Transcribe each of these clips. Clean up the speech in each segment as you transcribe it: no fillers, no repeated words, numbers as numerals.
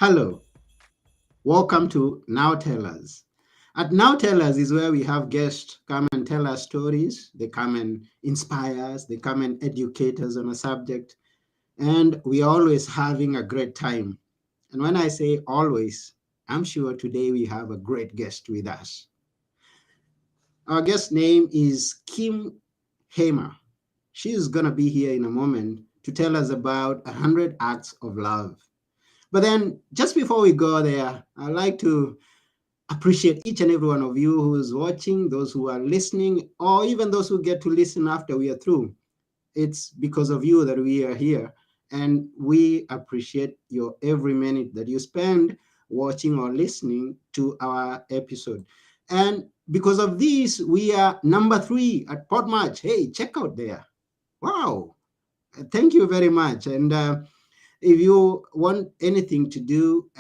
Hello, welcome to Now Tell Us. At Now Tell Us is where we have guests come and tell us stories. They come and inspire us, they come and educate us on a subject, and we are always having a great time. And when I say always, I'm sure today we have a great guest with us. Our guest name is Kim Hamer. She is going to be here in a moment to tell us about 100 acts of love. But then, just before we go there, I'd like to appreciate each and every one of you who is watching, those who are listening, or even those who get to listen after we are through. It's because of you that we are here. And we appreciate your every minute that you spend watching or listening to our episode. And because of this, we are number 3 at Podmatch. Hey, check out there. Wow. Thank you very much. And if you want anything to do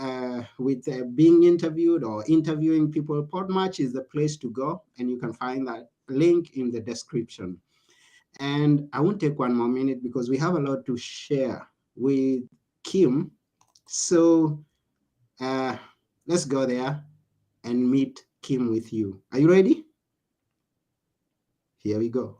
with being interviewed or interviewing people, Podmatch is the place to go, and you can find that link in the description. And I won't take one more minute because we have a lot to share with Kim. So uh, let's go there and meet Kim with you. Are you ready? Here we go.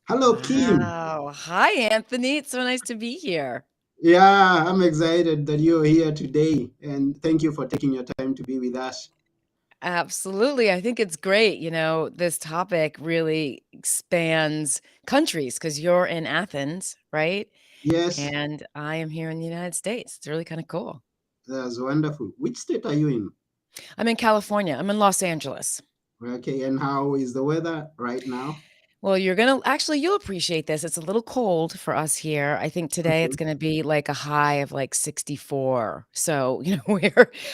Hello, Kim. Wow. Hi, Anthony. It's so nice to be here. Yeah, I'm excited that you're here today, and thank you for taking your time to be with us. Absolutely. I think it's great. This topic really expands countries because you're in Athens, right? Yes, And I am here in the United States. It's really kind of cool. that's wonderful. Which state are you in? I'm in California. I'm in Los Angeles. Okay, and how is the weather right now? Well, you'll appreciate this. It's a little cold for us here. I think today it's Okay, gonna be like a high of like 64. So,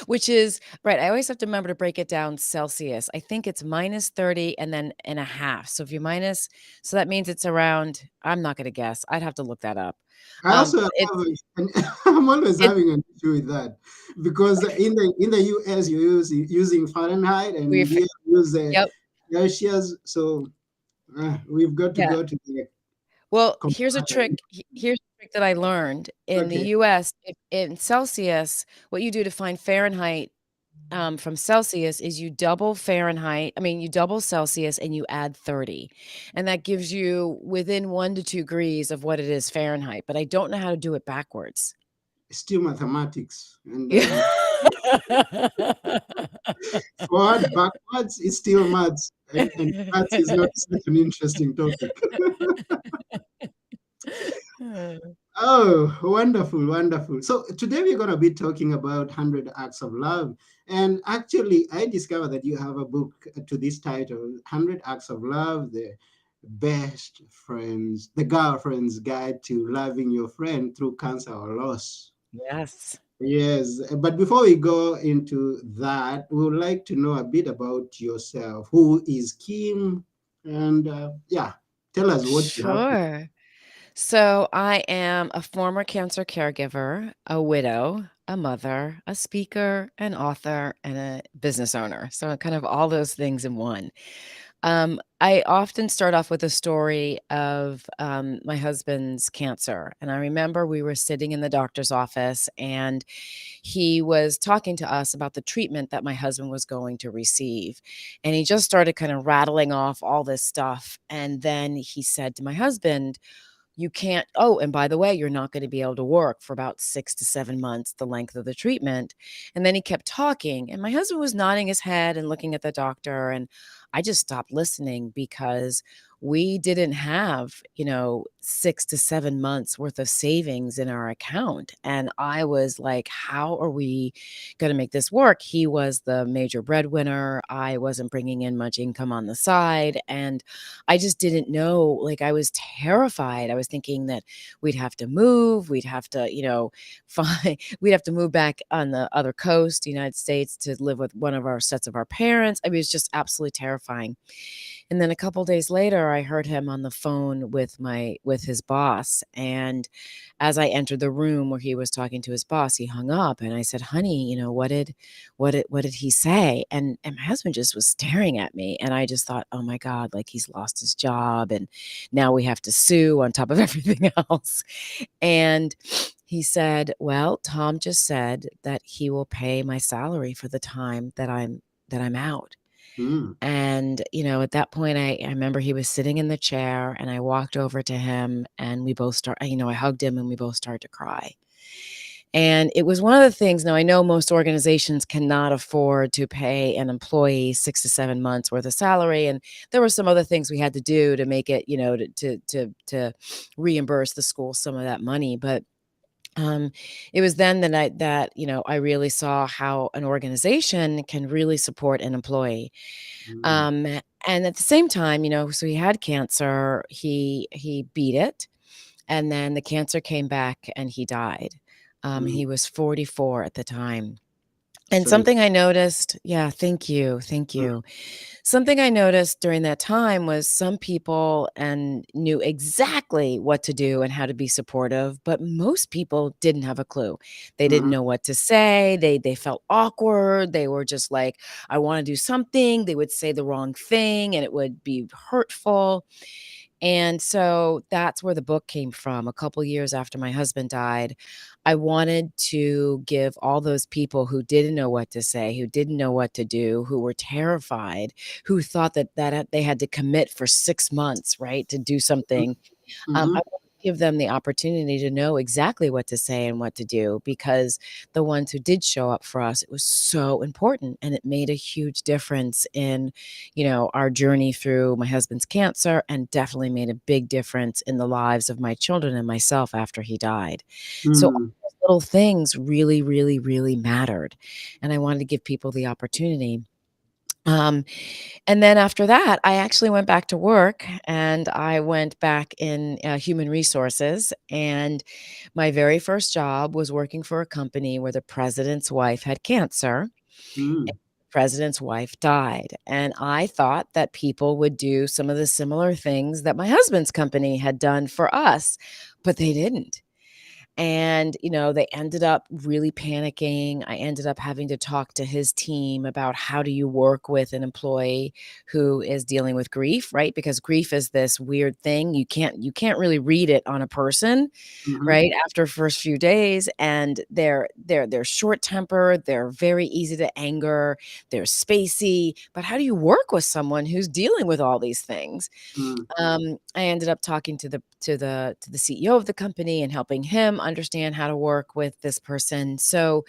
which is right. I always have to remember to break it down Celsius. I think it's minus 30 and then and a half. So if you minus, so that means it's around, I'm not gonna guess. I'd have to look that up. I also But have an, I'm always it's having an issue with that because in the US using Fahrenheit and we've here we use yep. Celsius, so we've got to Yeah. go to the Well, here's a converter. trick. Here's a trick that I learned in the Okay, US. In Celsius, what you do to find Fahrenheit from Celsius is you double Fahrenheit, I mean, you double Celsius and you add 30. And that gives you within 1 to 2 degrees of what it is Fahrenheit, but I don't know how to do it backwards. still mathematics, and Yeah. forward backwards is still maths, and maths is not such an interesting topic. Oh, wonderful, wonderful. So today we're going to be talking about 100 Acts of Love. And actually, I discovered that you have a book to this title, 100 Acts of Love, the best friends, the girlfriend's guide to loving your friend through cancer or loss. Yes. Yes, but before we go into that, we would like to know a bit about yourself. Who is Kim? And yeah, tell us what you have to. Sure. So I am a former cancer caregiver, a widow, a mother, a speaker, an author, and a business owner. So kind of all those things in one. I often start off with a story of my husband's cancer. And I remember we were sitting in the doctor's office and he was talking to us about the treatment that my husband was going to receive. And he just started kind of rattling off all this stuff. And then he said to my husband, you can't, oh, and by the way, you're not going to be able to work for about 6 to 7 months, the length of the treatment. And then he kept talking. And my husband was nodding his head and looking at the doctor. And I just stopped listening because we didn't have, 6 to 7 months worth of savings in our account. And I was like, how are we going to make this work? He was the major breadwinner. I wasn't bringing in much income on the side. And I just didn't know. Like, I was terrified. I was thinking that we'd have to move. We'd have to, find, we'd have to move back on the other coast, the United States, to live with one of our sets of our parents. I mean, it's just absolutely terrifying. And then a couple days later, I heard him on the phone with his boss. And as I entered the room where he was talking to his boss, he hung up, and I said, "Honey, what did he say?" And my husband just was staring at me, and I just thought, "Oh my God, like he's lost his job, and now we have to sue on top of everything else." And he said, "Well, Tom just said that he will pay my salary for the time that I'm out." Mm, And, at that point, I remember he was sitting in the chair, and I walked over to him, and we both I hugged him, and we both started to cry. And it was one of the things. Now, I know most organizations cannot afford to pay an employee 6 to 7 months worth of salary. And there were some other things we had to do to make it, to reimburse the school some of that money. But um, it was then that I really saw how an organization can really support an employee. mm, Um, and at the same time, so he had cancer, he beat it, and then the cancer came back and he died. mm. He was 44 at the time. And Sorry. something I noticed, yeah, thank you, thank Mm, you. Something I noticed during that time was some people and knew exactly what to do and how to be supportive, but most people didn't have a clue. They didn't mhm, know what to say. They felt awkward. They were just like, I want to do something. They would say the wrong thing and it would be hurtful. And so that's where the book came from. A couple years after my husband died, I wanted to give all those people who didn't know what to say, who didn't know what to do, who were terrified, who thought that they had to commit for 6 months, right, to do mm, something. I mhm, want to give them the opportunity to know exactly what to say and what to do, because the ones who did show up for us, it was so important, and it made a huge difference in, our journey through my husband's cancer, and definitely made a big difference in the lives of my children and myself after he died. So all mm, those little things really, really, really mattered, and I wanted to give people the opportunity. Um, and then after that, I actually went back to work, and I went back in human resources. And my very first job was working for a company where the president's wife had cancer. mm, The president's wife died. And I thought that people would do some of the similar things that my husband's company had done for us, but they didn't. And, they ended up really panicking. I ended up having to talk to his team about how do you work with an employee who is dealing with grief, right? Because grief is this weird thing. You can't really read it on a person, mhm, right? After first few days. And they're short-tempered, they're very easy to anger, they're spacey. But how do you work with someone who's dealing with all these things? mm, I ended up talking to the CEO of the company and helping him understand how to work with this person. So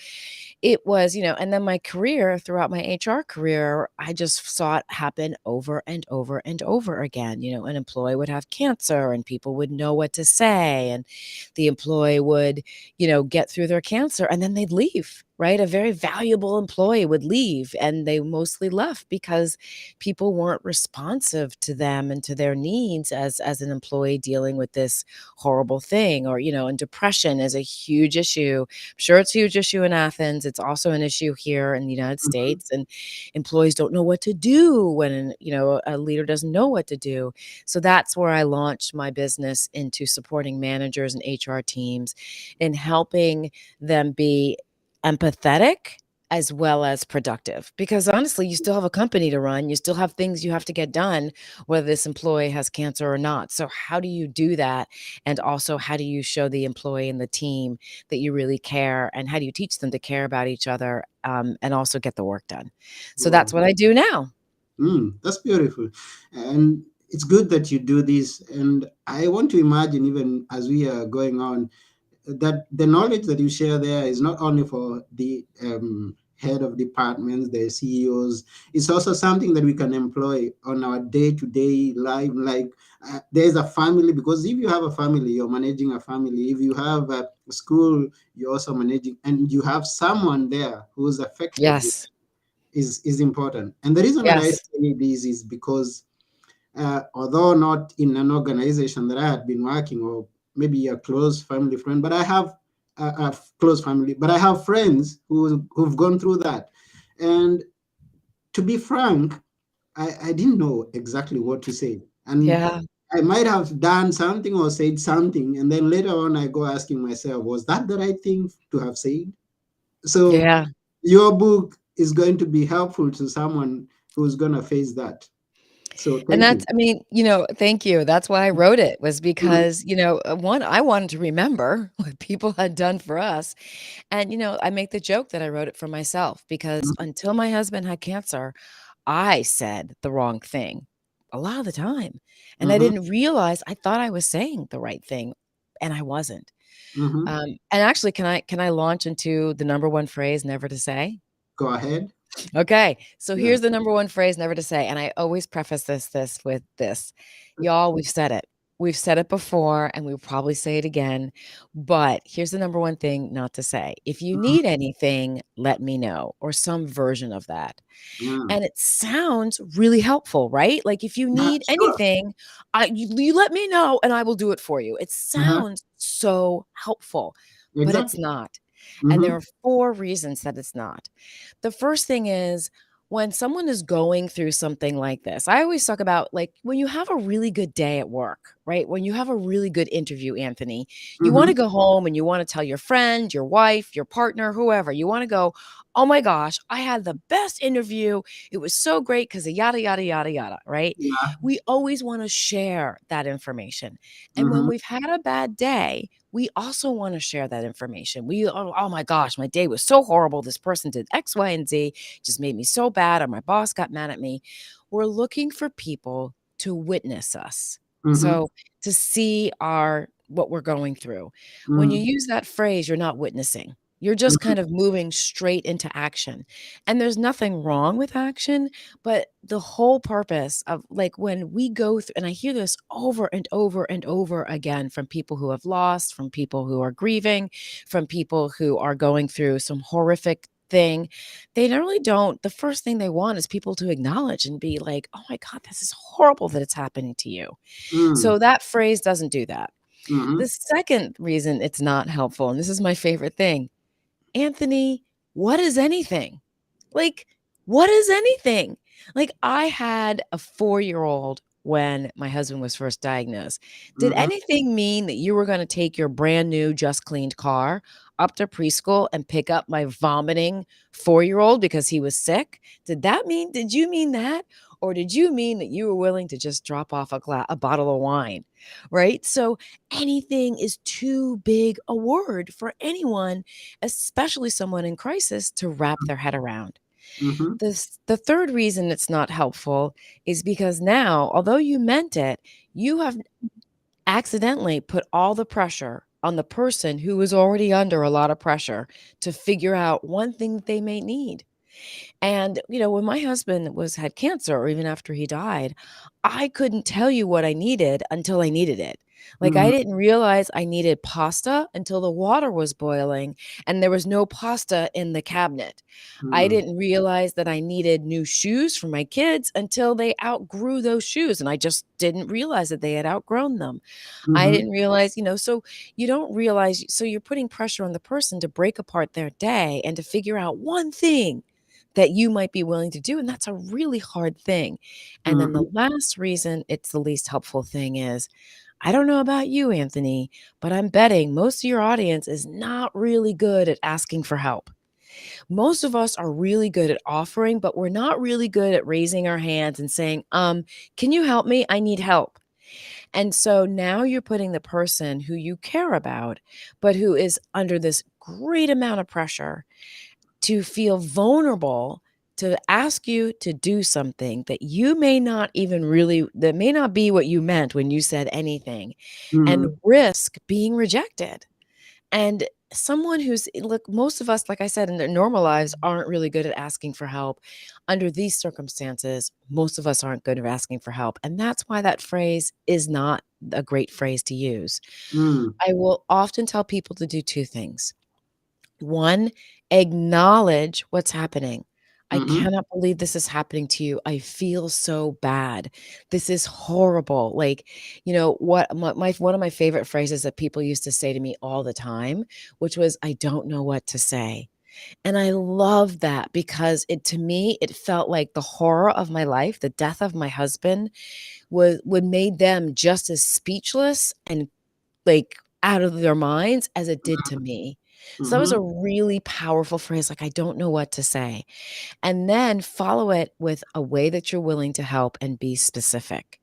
it was, and then my career, throughout my HR career, I just saw it happen over and over and over again. An employee would have cancer and people would know what to say, and the employee would, get through their cancer and then they'd leave. Right? A very valuable employee would leave, and they mostly left because people weren't responsive to them and to their needs as an employee dealing with this horrible thing. Or, and depression is a huge issue. I'm sure it's a huge issue in Athens. It's also an issue here in the United mhm, States. And employees don't know what to do when, a leader doesn't know what to do. So that's where I launched my business into supporting managers and HR teams in helping them be empathetic as well as productive. Because honestly, you still have a company to run, you still have things you have to get done, whether this employee has cancer or not. So, how do you do that? And also, how do you show the employee and the team that you really care? And how do you teach them to care about each other, and also get the work done? So, that's wow. what I do now. That's beautiful. And it's good that you do this. And I want to imagine, even as we are going on, that the knowledge that you share there is not only for the head of departments, the CEOs. It's also something that we can employ on our day-to-day life. Like there's a family, because if you have a family, you're managing a family. If you have a school, you're also managing, and you have someone there who's affected with Yes. is important. And the reason that I Yes. say this is because although not in an organization that I had been working, or maybe a close family friend, but I have a close family, but I have friends who've gone through that. And to be frank, I didn't know exactly what to say. And Yeah. I might have done something or said something, and then later on I go asking myself, was that the right thing to have said? So Yeah. your book is going to be helpful to someone who's going to face that. So And thank that's you. I mean, thank you. That's why I wrote it, was Mhm, because, one, I wanted to remember what people had done for us. And, I make the joke that I wrote it for myself because mhm, until my husband had cancer, I said the wrong thing a lot of the time. And I mhm, didn't realize I thought I was saying the right thing and I wasn't. mhm. And actually, can I launch into the number one phrase never to say? Go ahead. Okay, so Yeah. here's the number one phrase never to say, and I always preface this with this. Y'all, we've said it. We've said it before, and we'll probably say it again. But here's the number one thing not to say. If you Mhm. need anything, let me know, or some version of that. Yeah. And it sounds really helpful, right? Like if you Yeah, need sure. anything, you let me know and I will do it for you. It Uh-huh. sounds so helpful, but it's Exactly. not. And there Mhm, are four reasons that it's not. The first thing is when someone is going through something like this, I always talk about like when you have a really good day at work, right? When you have a really good interview, Anthony, you want to mhm, go home and you want to tell your friend, your wife, your partner, whoever, you want to go, oh my gosh, I had the best interview. It was so great because of yada, yada, yada, yada, right? yeah, We always want to share that information. And when mhm, we've had a bad day, we also want to share that information. Oh my gosh, my day was so horrible. This person did X, Y, and Z, just made me so bad, or my boss got mad at me. We're looking for people to witness us. mhm, So to see what we're going through. When you mhm, use that phrase, you're not witnessing. You're just mhm, kind of moving straight into action. And there's nothing wrong with action, but the whole purpose of like when we go through, and I hear this over and over and over again from people who have lost, from people who are grieving, from people who are going through some horrific thing, they normally don't. The first thing they want is people to acknowledge and be like, oh my God, this is horrible that it's happening to you. mm, So that phrase doesn't do that. mhm, The second reason it's not helpful, and this is my favorite thing, Anthony, what is anything? Like, what is anything? Like, I had a 4-year-old when my husband was first diagnosed. Did mhm, anything mean that you were going to take your brand new, just cleaned car up to preschool and pick up my vomiting 4-year-old because he was sick? Did you mean that? Or did you mean that you were willing to just drop off a bottle of wine? Right. So anything is too big a word for anyone, especially someone in crisis, to wrap their head around. mhm, The third reason it's not helpful is because now, although you meant it, you have accidentally put all the pressure on the person who is already under a lot of pressure to figure out one thing that they may need. And, when my husband had cancer or even after he died, I couldn't tell you what I needed until I needed it. Like I mhm, didn't realize I needed pasta until the water was boiling and there was no pasta in the cabinet. I mm, didn't realize that I needed new shoes for my kids until they outgrew those shoes and I just didn't realize that they had outgrown them. I mhm, didn't realize, so you don't realize, so you're putting pressure on the person to break apart their day and to figure out one thing that you might be willing to do. And that's a really hard thing. And then the mhm, last reason it's the least helpful thing is I don't know about you, Anthony, but I'm betting most of your audience is not really good at asking for help. Most of us are really good at offering, but we're not really good at raising our hands and saying, can you help me? I need help. And so now you're putting the person who you care about, but who is under this great amount of pressure to feel vulnerable to ask you to do something that you may not even really, that may not be what you meant when you said anything, and mhm, risk being rejected. And someone who's look, most of us, like I said, in their normal lives aren't really good at asking for help. Under these circumstances, most of us aren't good at asking for help. And that's why that phrase is not a great phrase to use. Mm. I will often tell people to do two things. One, acknowledge what's happening. I Mm-hmm. cannot believe this is happening to you. I feel so bad. This is horrible. Like, what my one of my favorite phrases that people used to say to me all the time, which was, I don't know what to say. And I love that because it to me, it felt like the horror of my life, the death of my husband would made them just as speechless and like out of their minds as it did to me. So that was Mm-hmm. a really powerful phrase, like, I don't know what to say. And then follow it with a way that you're willing to help and be specific.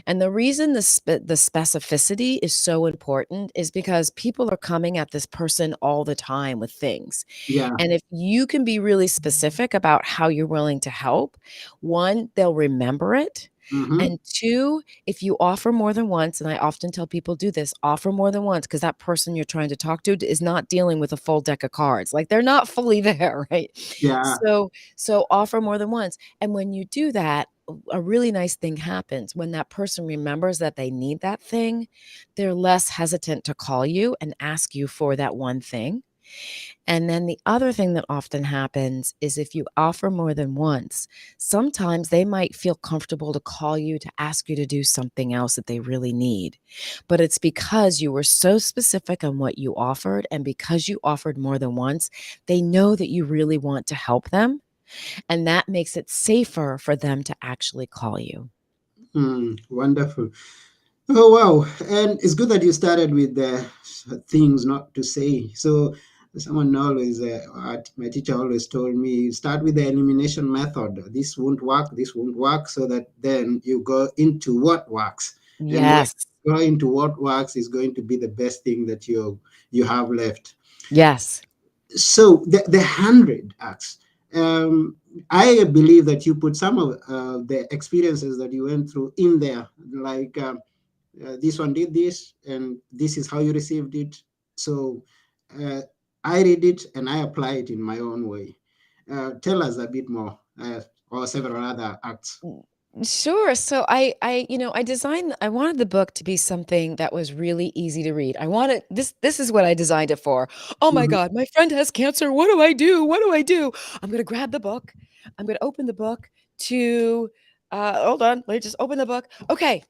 And the reason the specificity is so important is because people are coming at this person all the time with things. Yeah. And if you can be really specific about how you're willing to help, one, they'll remember it. Mm-hmm. And two, if you offer more than once, and I often tell people do this, offer more than once because that person you're trying to talk to is not dealing with a full deck of cards. Like they're not fully there, right? Yeah. So offer more than once. And when you do that, a really nice thing happens. When that person remembers that they need that thing, they're less hesitant to call you and ask you for that one thing. And then the other thing that often happens is if you offer more than once, sometimes they might feel comfortable to call you to ask you to do something else that they really need. But it's because you were so specific on what you offered, and because you offered more than once, they know that you really want to help them. And that makes it safer for them to actually call you. Mm. Wonderful. Oh, wow. And it's good that you started with the things not to say. So, someone always, my teacher always told me, start with the elimination method. This won't work, this won't work, so that then you go into what works. And when Yes. you go into what works is going to be the best thing that you have left. Yes. So, the 100 acts. Um, I believe that you put some of the experiences that you went through in there, like this one did this and this is how you received it. So uh, I read it and I apply it in my own way. Tell us a bit more, or several other acts. Sure. So I designed I wanted the book to be something that was really easy to read. I wanted this is what I designed it for. Oh my Mhm. God, my friend has cancer. What do I do? What do I do? I'm gonna grab the book. I'm gonna open the book to hold on, let me just open the book. Okay,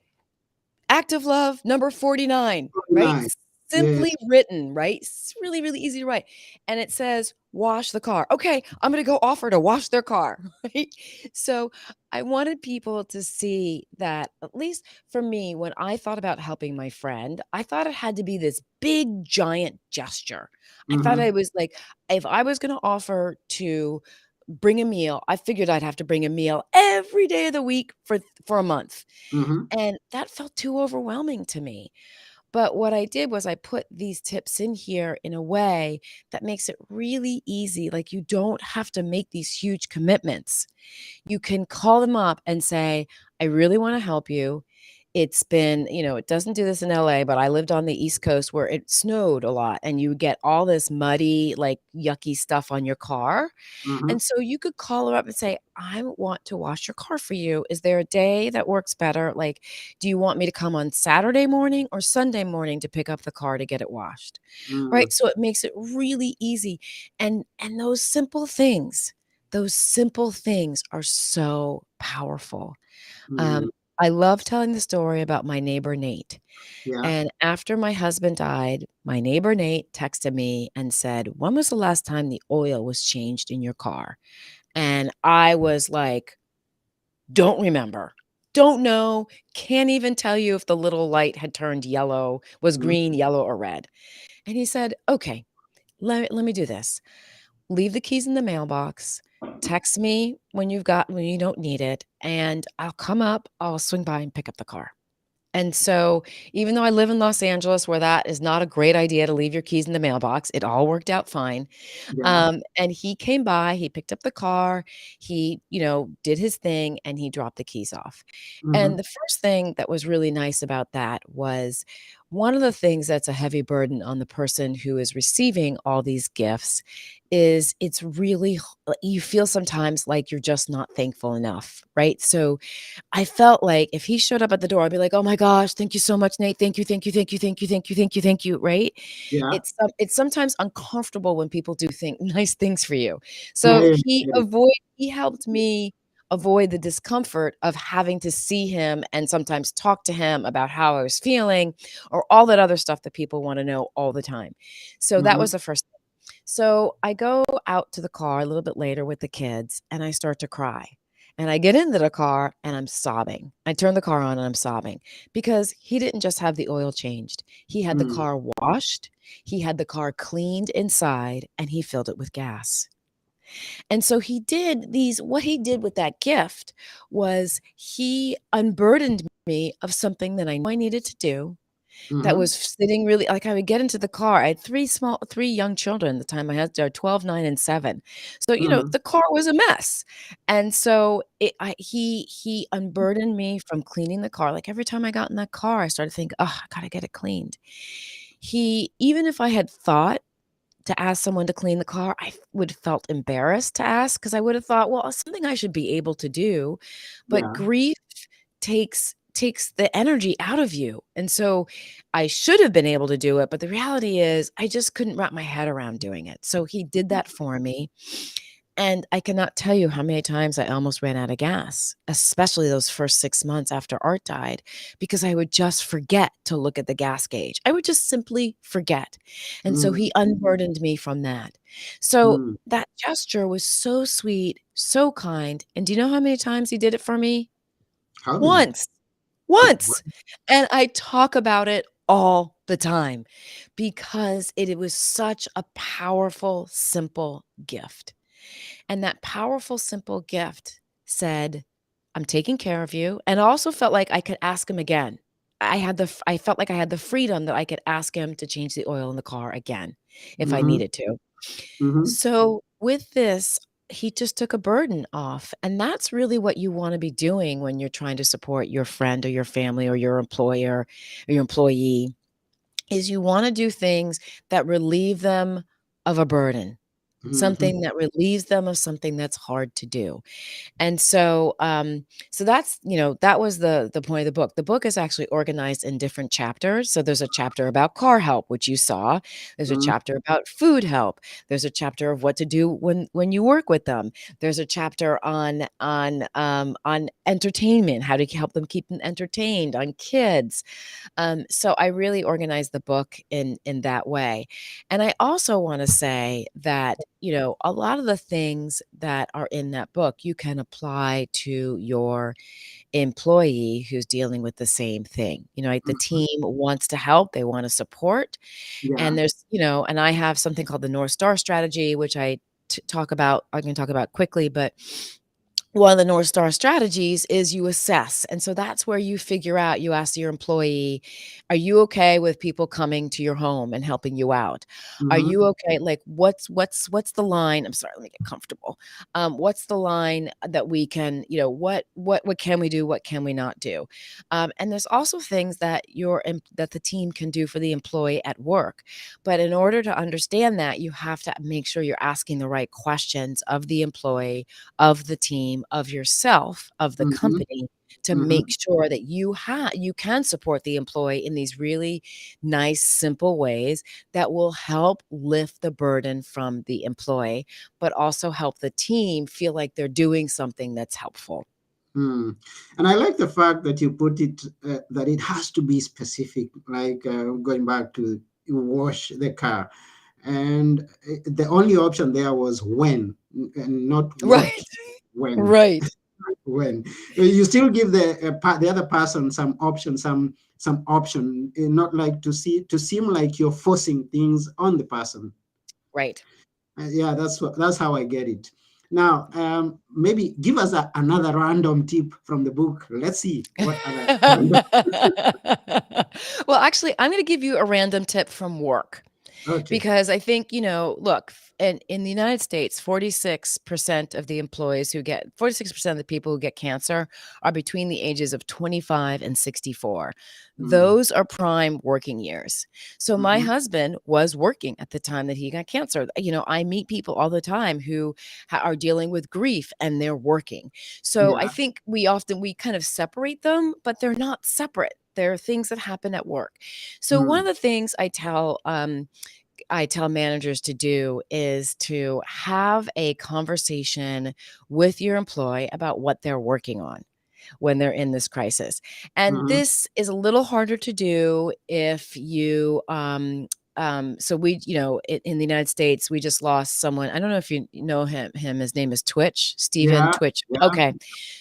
Act of Love number 49, right? 49. Yes. Simply written, right? It's really, really easy to write. And it says, wash the car. Okay, I'm going to go offer to wash their car, right? So I wanted people to see that, at least for me, when I thought about helping my friend, I thought it had to be this big, giant gesture. I thought Mm-hmm. I was like, if I was going to offer to bring a meal, I figured I'd have to bring a meal every day of the week for a month. Mm-hmm. And that felt too overwhelming to me. But what I did was I put these tips in here in a way that makes it really easy. Like you don't have to make these huge commitments. You can call them up and say, I really want to help you. It's been, it doesn't do this in LA, but I lived on the East Coast where it snowed a lot and you get all this muddy, like yucky stuff on your car. Mm-hmm. And so you could call her up and say, I want to wash your car for you. Is there a day that works better? Like, do you want me to come on Saturday morning or Sunday morning to pick up the car to get it washed? Mm-hmm. Right? So it makes it really easy. And those simple things are so powerful. Mm-hmm. Um, I love telling the story about my neighbor Nate. Yeah. And after my husband died, my neighbor Nate texted me and said, when was the last time the oil was changed in your car? And I was like, don't remember. Don't know. Can't even tell you if the little light had turned yellow, was Mm-hmm. green, yellow, or red. And he said, okay, let me do this. Leave the keys in the mailbox. Text me when you don't need it. And I'll come up, I'll swing by and pick up the car. And so, even though I live in Los Angeles, where that is not a great idea to leave your keys in the mailbox, it all worked out fine. Yeah. And he came by, he picked up the car, he, did his thing, and he dropped the keys off. Mm-hmm. And the first thing that was really nice about that was One of the things that's a heavy burden on the person who is receiving all these gifts is it's really you feel sometimes like you're just not thankful enough, right? So I felt like if he showed up at the door, I'd be like, "Oh my gosh, thank you so much, Nate. Thank you, thank you, thank you, thank you, thank you, thank you, thank you," right? Yeah. It's sometimes uncomfortable when people do nice things for you. I So get it. he helped me avoid the discomfort of having to see him and sometimes talk to him about how I was feeling or all that other stuff that people wanna know all the time. So that Mm-hmm. was the first thing. So I go out to the car a little bit later with the kids, and I start to cry. And I get into the car and I'm sobbing. I turn the car on and I'm sobbing because he didn't just have the oil changed. He had the Mm, car washed, he had the car cleaned inside, and he filled it with gas. And so what he did with that gift was he unburdened me of something that I knew I needed to do that mm-hmm. was sitting really like, I would get into the car. I had 3 young children at the time. I had, 12, 9, and 7. So, Mm-hmm. the car was a mess. And so he unburdened me from cleaning the car. Like, every time I got in that car, I started thinking, "Oh, I gotta get it cleaned." Even if I had thought to ask someone to clean the car, I would have felt embarrassed to ask because I would have thought, "Well, it's something I should be able to do." But Yeah. grief takes the energy out of you, and so I should have been able to do it, but the reality is I just couldn't wrap my head around doing it. So he did that for me, and I cannot tell you how many times I almost ran out of gas, especially those first 6 months after Art died, because I would just forget to look at the gas gauge. I would just simply forget, and so Mm, he unburdened me from that. So mm. that gesture was so sweet, so kind, and do you know how many times he did it for me? How many? Once. Oh, what? Once, and I talk about it all the time because it was such a powerful, simple gift, and that powerful, simple gift said, "I'm taking care of you," and I also felt like I could ask him again. I felt like I had the freedom that I could ask him to change the oil in the car again if I Mm-hmm. needed to. Mm-hmm. So with this, he just took a burden off. And that's really what you want to be doing when you're trying to support your friend or your family or your employer or your employee is you want to do things that relieve them of a burden, Mm-hmm. something that relieves them of something that's hard to do. And so, so that's, that was the point of the book. The book is actually organized in different chapters. So there's a chapter about car help, which you saw. There's a Mm-hmm. chapter about food help. There's a chapter of what to do when you work with them. There's a chapter on entertainment, how to help them keep them entertained, on kids. So I really organized the book in that way. And I also want to say that, a lot of the things that are in that book you can apply to your employee who's dealing with the same thing. Like the Mm-hmm. team wants to help, they want to support. Yeah. And and I have something called the North Star strategy, which I can talk about quickly, but one of the North Star strategies is you assess. And so that's where you figure out, you ask your employee, are you okay with people coming to your home and helping you out? Are Mm-hmm. you okay? Like what's the line? I'm sorry, let me get comfortable. What's the line that we can, what can we do? What can we not do? And there's also things that that the team can do for the employee at work. But in order to understand that, you have to make sure you're asking the right questions of the employee, of the team, of yourself, of the Mm-hmm. company to make Mm-hmm. sure that you can support the employee in these really nice, simple ways that will help lift the burden from the employee, but also help the team feel like they're doing something that's helpful. Mm. And I like the fact that you put it that it has to be specific, like going back to wash the car. And the only option there was when, and not what. Right. When. Right. When you still give the other person some option, some option, not like to seem like you're forcing things on the person. Right. Yeah, that's how I get it. Now, maybe give us another random tip from the book. Let's see what other random. Well, actually, I'm going to give you a random tip from work Okay. because I think, look, and in the United States, 46% of the employees who get 46% of the people who get cancer are between the ages of 25 and 64. Mm. Those are prime working years. So my Mhm. husband was working at the time that he got cancer. I meet people all the time who are dealing with grief and they're working. So I Yeah. think we kind of separate them, but they're not separate. There are things that happen at work. So one of Mm. the things I tell managers to do is to have a conversation with your employee about what they're working on when they're in this crisis. And Mhm. this is a little harder to do if you so we, in the United States, we just lost someone. I don't know if you know him. His name is Twitch, Stephen Yeah. Twitch. Yeah. Okay.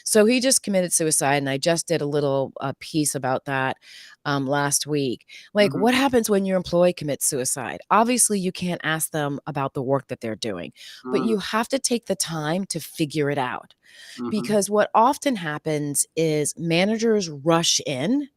So he just committed suicide, and I just did a little piece about that last week. Like, Mhm. what happens when your employee commits suicide? Obviously, you can't ask them about the work that they're doing, but Mm. you have to take the time to figure it out, Mhm. because what often happens is managers rush in,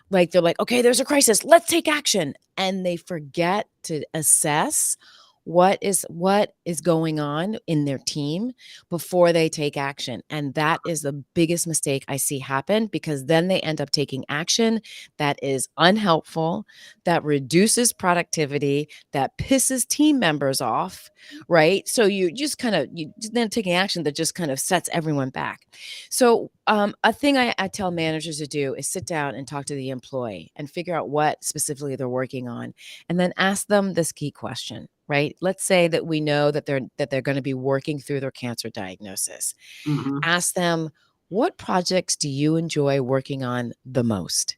like they're like, okay, there's a crisis, let's take action, and they forget to assess what is going on in their team before they take action. And that is the biggest mistake I see happen, because then they end up taking action that is unhelpful, that reduces productivity, that pisses team members off, right? So you just kind of you then taking action that just kind of sets everyone back. So a thing I tell managers to do is sit down and talk to the employee and figure out what specifically they're working on, and then ask them this key question. Right? Let's say that we know that they're going to be working through their cancer diagnosis. Mhm. Ask them, what projects do you enjoy working on the most?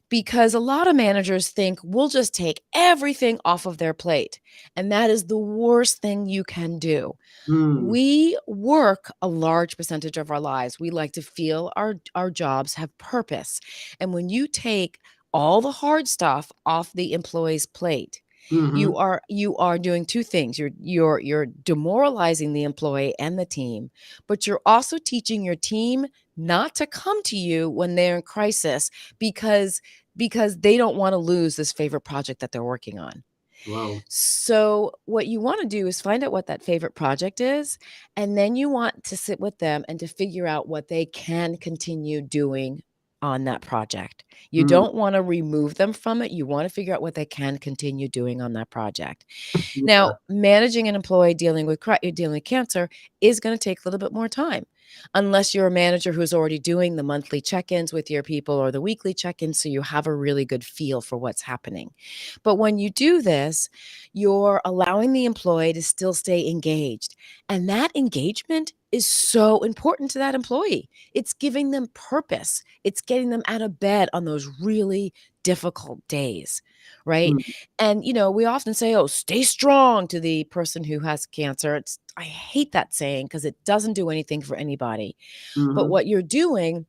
Because a lot of managers think we'll just take everything off of their plate. And that is the worst thing you can do. Mm. We work a large percentage of our lives. We like to feel our jobs have purpose. And when you take all the hard stuff off the employee's plate, you Mhm. are doing two things. You're demoralizing the employee and the team, but you're also teaching your team not to come to you when they're in crisis, because they don't want to lose this favorite project that they're working on. Wow. So, what you want to do is find out what that favorite project is, and then you want to sit with them and to figure out what they can continue doing on that project. You Mm. don't want to remove them from it. You want to figure out what they can continue doing on that project. Yeah. Now, managing an employee dealing with cancer is going to take a little bit more time, unless you're a manager who's already doing the monthly check-ins with your people or the weekly check-ins, so you have a really good feel for what's happening. But when you do this, you're allowing the employee to still stay engaged, and that engagement is so important to that employee. It's giving them purpose. It's getting them out of bed on those really difficult days, right? Mm. And we often say, "Oh, stay strong," to the person who has cancer. I hate that saying, because it doesn't do anything for anybody. But Mhm. what you're doing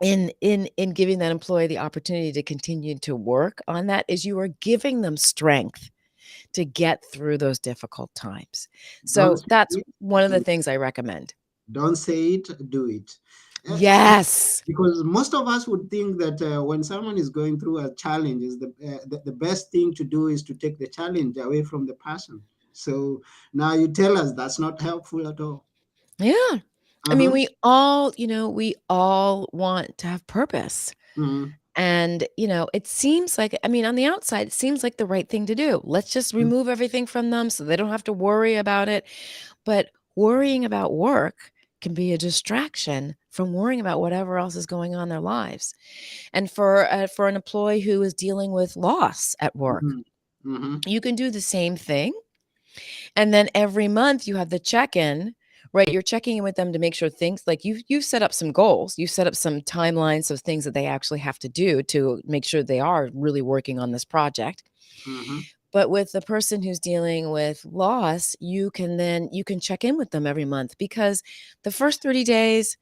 in giving that employee the opportunity to continue to work on that is you are giving them strength to get through those difficult times. Don't So say that's it, one of the do it. things I recommend. Don't say it, do it. Yes. Because most of us would think that when someone is going through a challenge, is the best thing to do is to take the challenge away from the person. So now you tell us that's not helpful at all. Yeah. I mean, Uh-huh. we all want to have purpose. Mhm. And, it seems like, I mean, on the outside, it seems like the right thing to do. Let's just remove everything from them so they don't have to worry about it. But worrying about work can be a distraction from worrying about whatever else is going on in their lives. And for an employee who is dealing with loss at work, Mhm. Mhm. you can do the same thing. And then every month you have the check-in, right? You're checking in with them to make sure things, like you set up some goals, you set up some timelines of things that they actually have to do to make sure they are really working on this project. Mhm. But with the person who's dealing with loss, you can check in with them every month, because the first 30 days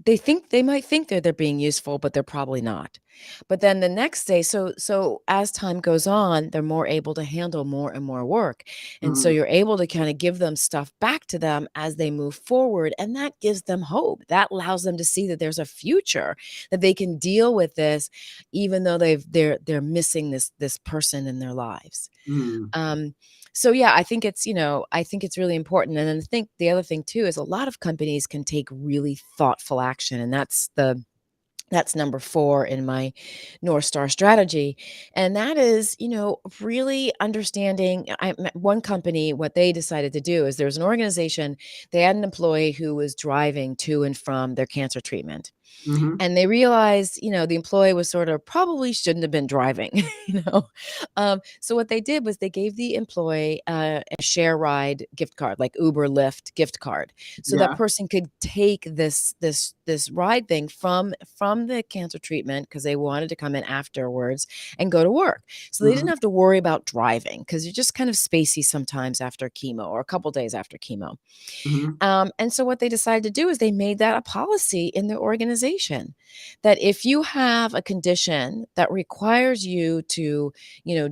they might think they're being useful, but they're probably not. But then the next day, so as time goes on, they're more able to handle more and more work. And so Mhm. you're able to kind of give them stuff back to them as they move forward, and that gives them hope. That allows them to see that there's a future, that they can deal with this, even though they're missing this person in their lives. Mhm. Um, So yeah, I think it's, I think it's really important. And then I think the other thing too is a lot of companies can take really thoughtful action, and that's number 4 in my North Star strategy. And that is, really understanding. One company, what they decided to do is, there was an organization, they had an employee who was driving to and from their cancer treatment. Mm-hmm. And they realized, the employee was sort of probably shouldn't have been driving, So what they did was they gave the employee a share ride gift card, like Uber, Lyft gift card, so that Yeah. person could take this ride thing from the cancer treatment, because they wanted to come in afterwards and go to work. So they Mm-hmm. didn't have to worry about driving, because you're just kind of spacey sometimes after chemo, or a couple days after chemo. Mm-hmm. And so what they decided to do is they made that a policy in their organization, that if you have a condition that requires you to,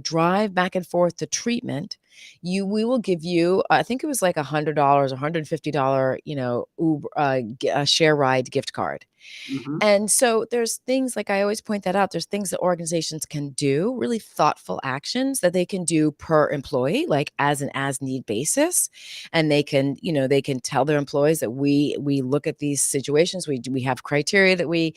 drive back and forth to treatment, we will give you, I think it was like $100, $150, Uber, a share ride gift card. Mm-hmm. And so there's things, like I always point that out, there's things that organizations can do, really thoughtful actions that they can do per employee, like as an as need basis. And they can tell their employees that we look at these situations, we have criteria that we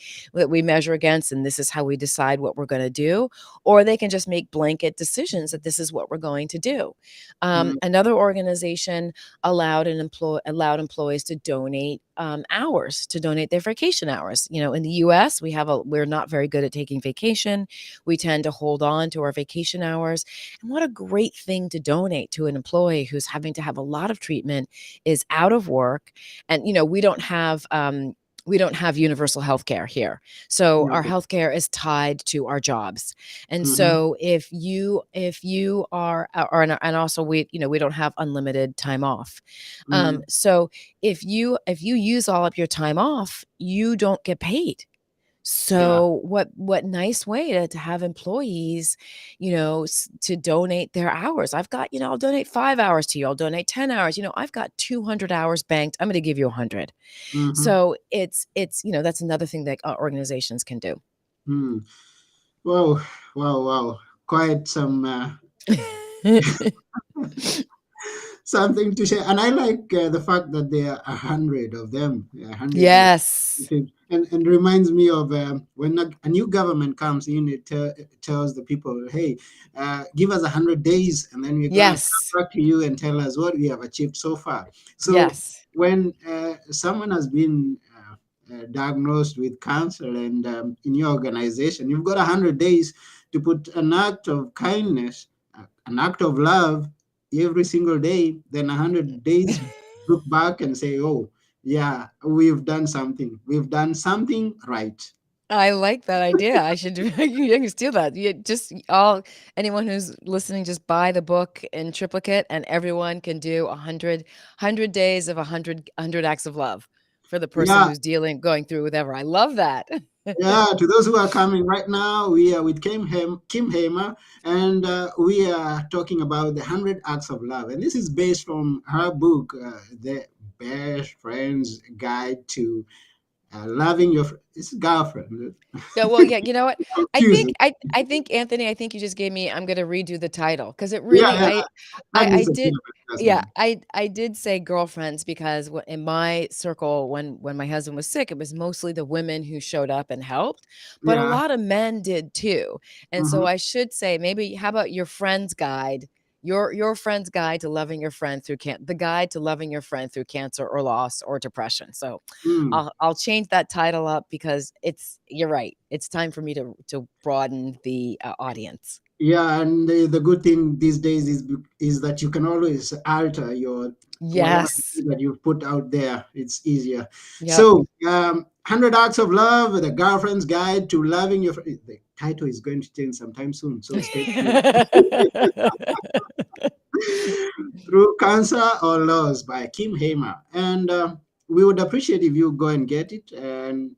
measure against, and this is how we decide what we're going to do. Or they can just make blanket decisions that this is what we're going to do. Another organization allowed employees to donate hours, to donate their vacation hours. In the U.S., we're not very good at taking vacation. We tend to hold on to our vacation hours. And what a great thing to donate to an employee who's having to have a lot of treatment, is out of work, and we don't have universal health care here. So our Okay. health care is tied to our jobs. And Mm-hmm. so if you are, and also we don't have unlimited time off. Mm-hmm. So if you use all of your time off, you don't get paid. Yeah. So what nice way to have employees, to donate their hours. I've got, I'll donate 5 hours to you. I'll donate 10 hours. I've got 200 hours banked. I'm going to give you 100. Mm-hmm. So that's another thing that organizations can do. Mm. Wow. Wow. Wow. Quite some. Something to share. And I like the fact that there are 100 of them, 100. Yes. And reminds me of when a new government comes in, it tells the people, hey, give us 100 days, and then we're going to Yes. come back to you and tell us what we have achieved so far. So Yes. when someone has been diagnosed with cancer, and in your organization, you've got 100 days to put an act of kindness, an act of love every single day. Then 100 days, look back and say, oh, yeah, we've done something right. I like that idea. I should you can steal that. You just all anyone who's listening, just buy the book in triplicate, and everyone can do 100 days of 100 acts of love for the person Yeah. who's going through whatever. I love that. Yeah, to those who are coming right now, we are with Kim Hamer, and we are talking about the 100 Acts of Love. And this is based from her book, The Best Friend's Guide to Loving Your Girlfriend. Yeah, well, yeah, you know what? I think Confusing. I think Anthony, I think you just gave me, I'm gonna redo the title, because it Yeah, really yeah, that I needs a bit did, of yeah, adjustment. I did say girlfriends, because in my circle, when my husband was sick, it was mostly the women who showed up and helped, but a Yeah. lot of men did too. And so Hmm. I should say, maybe, how about your friend's guide? Your friend's guide to loving your friend through the guide to loving your friend through cancer or loss or depression. So Mm. I'll change that title up, because you're right. It's time for me to broaden the audience. Yeah, and the good thing these days is that you can always alter your whatever it Yes. is that you put out there. It's easier. Yep. So, 100 Acts of Love, the girlfriend's guide to loving your. The title is going to change sometime soon, so stay tuned. Through Cancer or Loss by Kim Hamer, and we would appreciate if you go and get it, and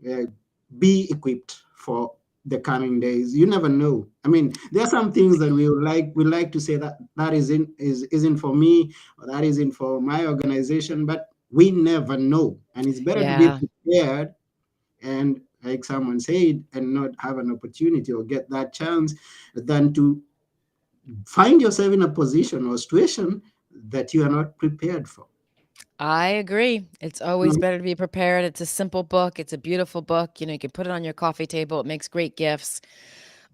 uh, be equipped for the coming days. You never know. I mean, there are some things that we like to say that isn't for me, or that isn't for my organization, but we never know, and it's better to be Yeah. prepared, and like someone said, and not have an opportunity or get that chance, than to find yourself in a position or situation that you are not prepared for. I agree. It's always Mhm. better to be prepared. It's a simple book. It's a beautiful book. You can put it on your coffee table. It makes great gifts.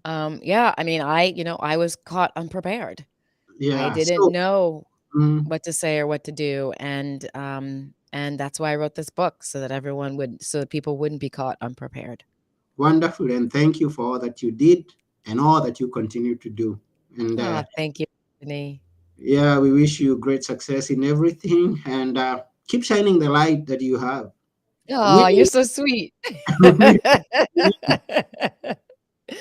Yeah, I mean, I was caught unprepared. I Yeah. didn't So, know mm, what to say or what to do, and that's why I wrote this book so that people wouldn't be caught unprepared. wonderful. And thank you for all that you did and all that you continue to do. And Ah, thank you, Anthony. yeah, we wish you great success in everything, and keep shining the light that you have. Oh, you're We, so sweet. we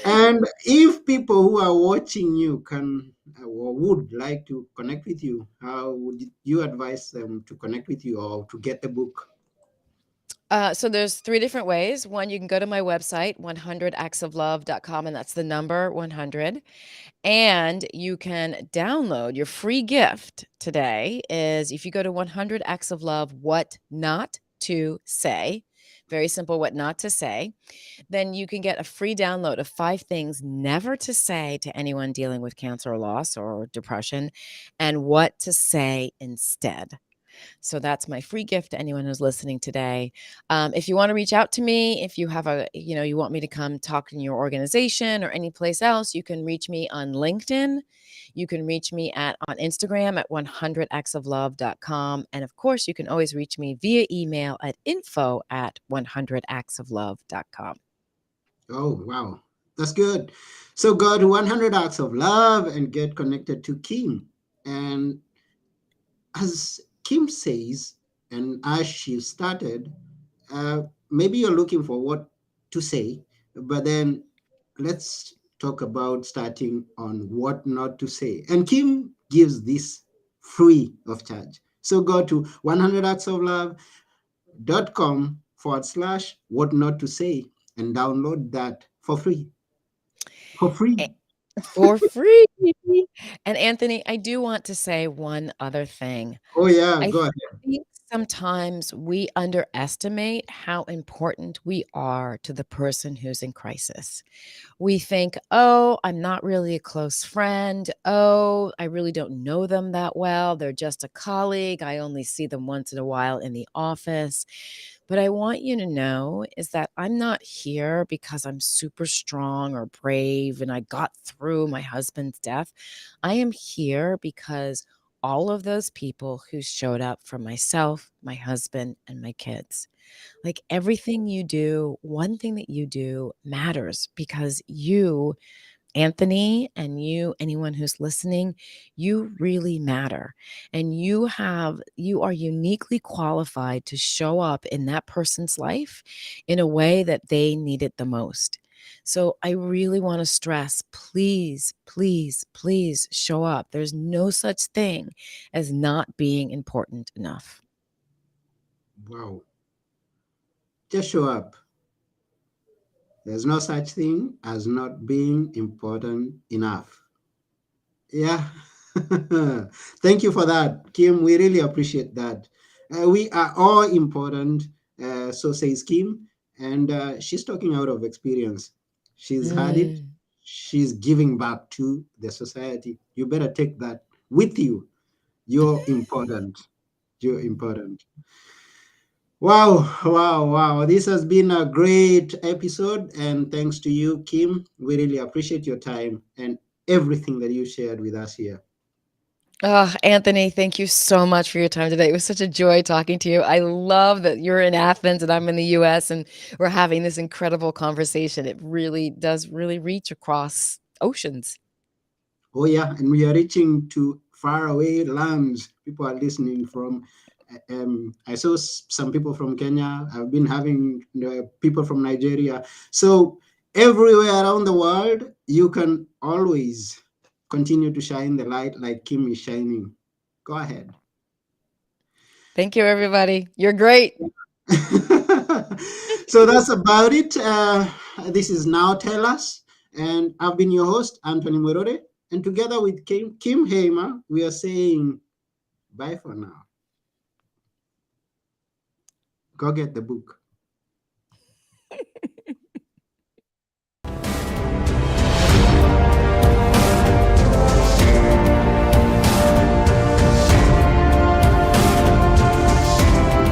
and if people who are watching you can or would like to connect with you, how would you advise them to connect with you or to get the book? So there's 3 different ways. One, you can go to my website, 100actsoflove.com, and that's the number 100. And you can download your free gift today is if you go to 100 Acts of Love, What Not to Say. Very simple, what not to say. Then you can get a free download of 5 things never to say to anyone dealing with cancer or loss or depression, and what to say instead. So that's my free gift to anyone who's listening today. If you want to reach out to me, if you have you want me to come talk in your organization or any place else, you can reach me on LinkedIn. You can reach me on Instagram at 100actsoflove.com. And of course, you can always reach me via email at info at 100actsoflove.com. Oh, wow. That's good. So go to 100 Acts of Love and get connected to Kim. And as Kim says, and as she started, maybe you're looking for what to say, but then let's talk about starting on what not to say. And Kim gives this free of charge. So go to 100actsoflove.com/, what not to say, and download that for free. For free. Eh, For free. And Anthony, I do want to say one other thing. Oh, yeah, I go ahead. think sometimes we underestimate how important we are to the person who's in crisis. We think, oh, I'm not really a close friend. Oh, I really don't know them that well. They're just a colleague. I only see them once in a while in the office. But I want you to know is that I'm not here because I'm super strong or brave and I got through my husband's death. I am here because all of those people who showed up for myself, my husband, and my kids. Like everything you do, one thing that you do matters because you, Anthony, and you, anyone who's listening, you really matter. And you are uniquely qualified to show up in that person's life in a way that they need it the most. So I really want to stress, please, please, please show up. There's no such thing as not being important enough. Wow. Just show up. There's no such thing as not being important enough. Yeah. Thank you for that, Kim. We really appreciate that. We are all important, so says Kim. And she's talking out of experience. She's had it. Mm. She's giving back to the society. You better take that with you. You're important. You're important. Wow, wow, wow. This has been a great episode. And thanks to you, Kim. We really appreciate your time and everything that you shared with us here. Oh, Anthony, thank you so much for your time today. It was such a joy talking to you. I love that you're in Athens and I'm in the US and we're having this incredible conversation. It really does really reach across oceans. Oh, yeah. And we are reaching to faraway lands. People are listening from. I saw some people from Kenya. I've been having people from Nigeria. So, everywhere around the world, you can always continue to shine the light like Kim is shining. Go ahead. Thank you, everybody. You're great. So that's about it. This is Now Tell Us, and I've been your host, Anthony Murore, and together with Kim Hamer, we are saying bye for now. Go get the book.